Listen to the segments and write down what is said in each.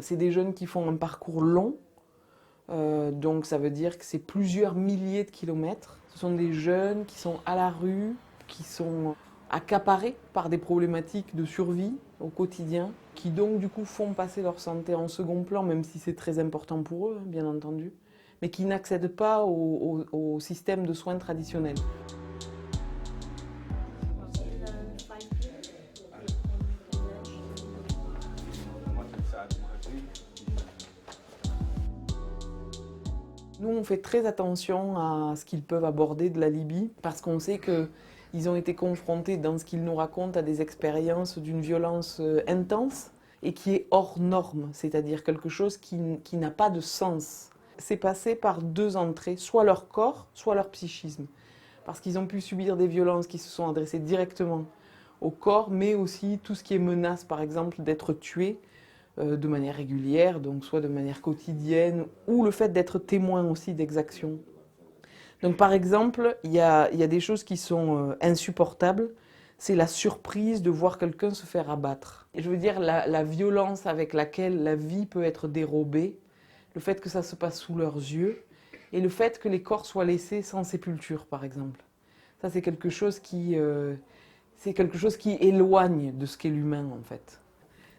C'est des jeunes qui font un parcours long, donc ça veut dire que c'est plusieurs milliers de kilomètres. Ce sont des jeunes qui sont à la rue, qui sont accaparés par des problématiques de survie au quotidien, qui donc du coup font passer leur santé en second plan, même si c'est très important pour eux, bien entendu, mais qui n'accèdent pas au système de soins traditionnel. Nous, on fait très attention à ce qu'ils peuvent aborder de la Libye, parce qu'on sait qu'ils ont été confrontés, dans ce qu'ils nous racontent, à des expériences d'une violence intense et qui est hors norme, c'est-à-dire quelque chose qui n'a pas de sens. C'est passé par deux entrées, soit leur corps, soit leur psychisme, parce qu'ils ont pu subir des violences qui se sont adressées directement au corps, mais aussi tout ce qui est menace, par exemple, d'être tué, de manière régulière, donc soit de manière quotidienne, ou le fait d'être témoin aussi d'exactions. Donc par exemple, il y a des choses qui sont insupportables, c'est la surprise de voir quelqu'un se faire abattre. Et je veux dire, la violence avec laquelle la vie peut être dérobée, le fait que ça se passe sous leurs yeux, et le fait que les corps soient laissés sans sépulture, par exemple. Ça, c'est quelque chose qui éloigne de ce qu'est l'humain, en fait.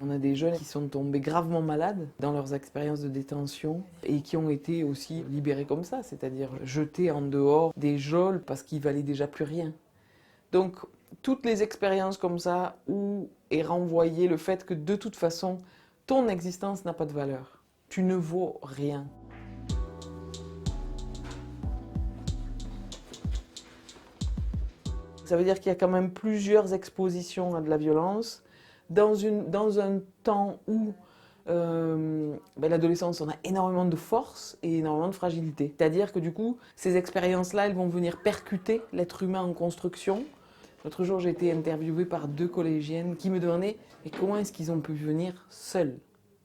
On a des jeunes qui sont tombés gravement malades dans leurs expériences de détention et qui ont été aussi libérés comme ça, c'est-à-dire jetés en dehors des geôles parce qu'ils valaient déjà plus rien. Donc, toutes les expériences comme ça où est renvoyé le fait que de toute façon, ton existence n'a pas de valeur. Tu ne vaux rien. Ça veut dire qu'il y a quand même plusieurs expositions à de la violence dans un temps où l'adolescence, on a énormément de force et énormément de fragilité. C'est-à-dire que du coup, ces expériences-là, elles vont venir percuter l'être humain en construction. L'autre jour, j'ai été interviewée par deux collégiennes qui me demandaient « Mais comment est-ce qu'ils ont pu venir seuls ?»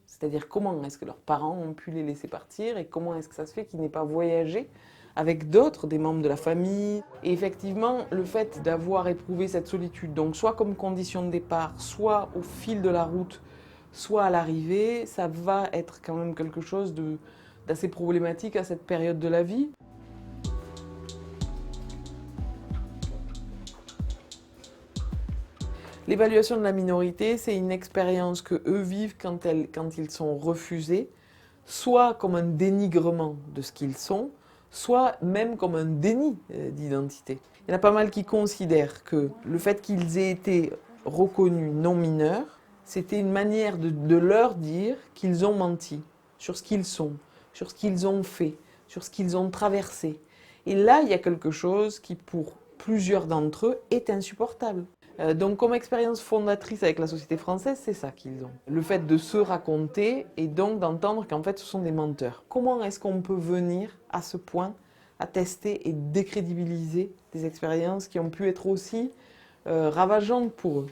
C'est-à-dire comment est-ce que leurs parents ont pu les laisser partir et comment est-ce que ça se fait qu'ils n'aient pas voyagé avec d'autres, des membres de la famille. Et effectivement, le fait d'avoir éprouvé cette solitude, donc soit comme condition de départ, soit au fil de la route, soit à l'arrivée, ça va être quand même quelque chose d'assez problématique à cette période de la vie. L'évaluation de la minorité, c'est une expérience que eux vivent quand ils sont refusés, soit comme un dénigrement de ce qu'ils sont, soit même comme un déni d'identité. Il y en a pas mal qui considèrent que le fait qu'ils aient été reconnus non mineurs, c'était une manière de leur dire qu'ils ont menti sur ce qu'ils sont, sur ce qu'ils ont fait, sur ce qu'ils ont traversé. Et là, il y a quelque chose qui, pour plusieurs d'entre eux, est insupportable. Donc comme expérience fondatrice avec la société française, c'est ça qu'ils ont. Le fait de se raconter et donc d'entendre qu'en fait ce sont des menteurs. Comment est-ce qu'on peut venir à ce point à tester et décrédibiliser des expériences qui ont pu être aussi ravageantes pour eux?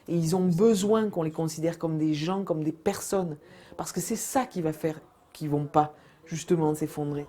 Et ils ont besoin qu'on les considère comme des gens, comme des personnes. Parce que c'est ça qui va faire qu'ils ne vont pas justement s'effondrer.